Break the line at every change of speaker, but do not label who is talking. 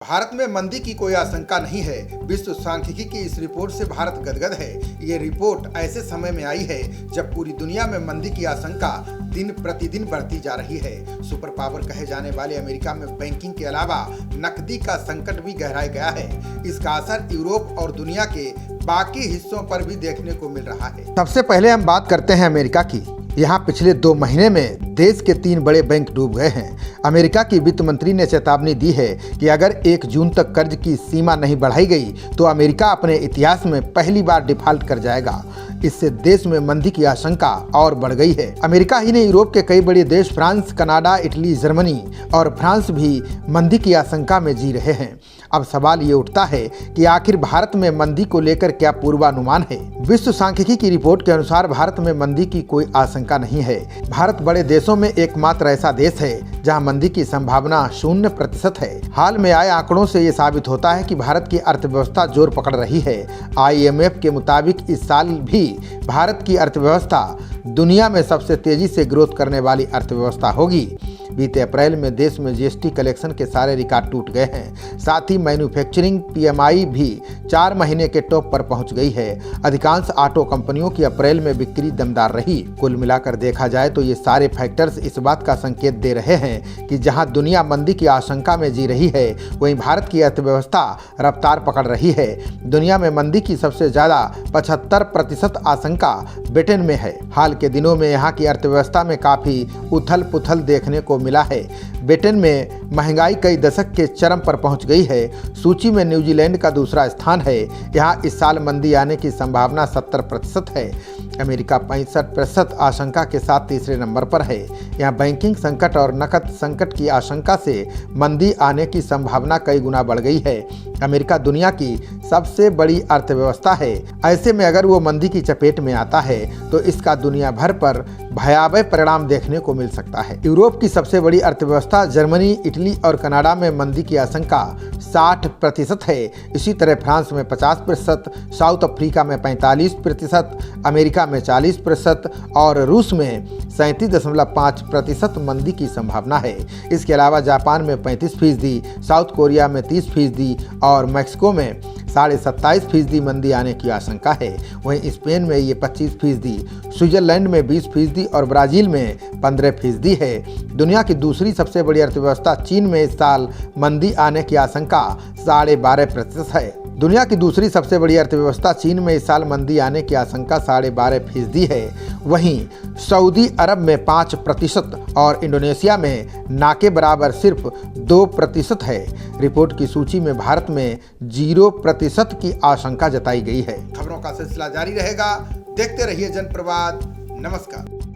भारत में मंदी की कोई आशंका नहीं है। विश्व सांख्यिकी की इस रिपोर्ट से भारत गदगद है। ये रिपोर्ट ऐसे समय में आई है जब पूरी दुनिया में मंदी की आशंका दिन प्रतिदिन बढ़ती जा रही है। सुपर पावर कहे जाने वाले अमेरिका में बैंकिंग के अलावा नकदी का संकट भी गहराया गया है। इसका असर यूरोप और दुनिया के बाकी हिस्सों पर भी देखने को मिल रहा है। सबसे पहले हम बात करते हैं अमेरिका की। यहाँ पिछले 2 महीने में देश के 3 बड़े बैंक डूब गए हैं। अमेरिका की वित्त मंत्री ने चेतावनी दी है कि अगर 1 जून तक कर्ज की सीमा नहीं बढ़ाई गई तो अमेरिका अपने इतिहास में पहली बार डिफॉल्ट कर जाएगा। इससे देश में मंदी की आशंका और बढ़ गई है। अमेरिका ही नहीं, यूरोप के कई बड़े देश फ्रांस, कनाडा, इटली, जर्मनी और फ्रांस भी मंदी की आशंका में जी रहे हैं। अब सवाल ये उठता है कि आखिर भारत में मंदी को लेकर क्या पूर्वानुमान है। विश्व सांख्यिकी की रिपोर्ट के अनुसार भारत में मंदी की कोई आशंका नहीं है। भारत बड़े देशों में एकमात्र ऐसा देश है जहां मंदी की संभावना 0% है। हाल में आए आंकड़ों से ये साबित होता है कि भारत की अर्थव्यवस्था जोर पकड़ रही है। IMF के मुताबिक इस साल भी भारत की अर्थव्यवस्था दुनिया में सबसे तेजी से ग्रोथ करने वाली अर्थव्यवस्था होगी। बीते अप्रैल में देश में GST कलेक्शन के सारे रिकॉर्ड टूट गए हैं। साथ ही मैन्युफैक्चरिंग PMI भी 4 महीने के टॉप पर पहुंच गई है। अधिकांश ऑटो कंपनियों की अप्रैल में बिक्री दमदार रही। कुल मिलाकर देखा जाए तो ये सारे फैक्टर्स इस बात का संकेत दे रहे हैं कि जहां दुनिया मंदी की आशंका में जी रही है, वहीं भारत की अर्थव्यवस्था रफ्तार पकड़ रही है। दुनिया में मंदी की सबसे ज्यादा 75% आशंका ब्रिटेन में है। हाल के दिनों में यहाँ की अर्थव्यवस्था में काफी उथल पुथल देखने को मिला है। ब्रिटेन में महंगाई कई दशक के चरम पर पहुंच गई है। सूची में न्यूजीलैंड का दूसरा स्थान है। यहाँ इस साल मंदी आने की संभावना 70% है। अमेरिका 65% आशंका के साथ तीसरे नंबर पर है। यहाँ बैंकिंग संकट और नकद संकट की आशंका से मंदी आने की संभावना कई गुना बढ़ गई है। अमेरिका दुनिया की सबसे बड़ी अर्थव्यवस्था है। ऐसे में अगर वो मंदी की चपेट में आता है तो इसका दुनिया भर पर भयावह परिणाम देखने को मिल सकता है। यूरोप की सबसे बड़ी अर्थव्यवस्था जर्मनी, इटली और कनाडा में मंदी की आशंका 60% है। इसी तरह फ्रांस में 50%, साउथ अफ्रीका में 45%, अमेरिका में 40% और रूस में 37.5% मंदी की संभावना है। इसके अलावा जापान में 35%, साउथ कोरिया में 30% और मैक्सिको में 27.5% मंदी आने की आशंका है। वहीं स्पेन में ये 25%, स्विट्जरलैंड में 20% और ब्राज़ील में 15% है। दुनिया की दूसरी सबसे बड़ी अर्थव्यवस्था चीन में इस साल मंदी आने की आशंका 12.5% है। दुनिया की दूसरी सबसे बड़ी अर्थव्यवस्था चीन में इस साल मंदी आने की आशंका 12.5% है। वहीं सऊदी अरब में 5% और इंडोनेशिया में ना के बराबर सिर्फ 2% है। रिपोर्ट की सूची में भारत में 0% की आशंका जताई गई है। खबरों का सिलसिला जारी रहेगा। देखते रहिए जनप्रवाद। नमस्कार।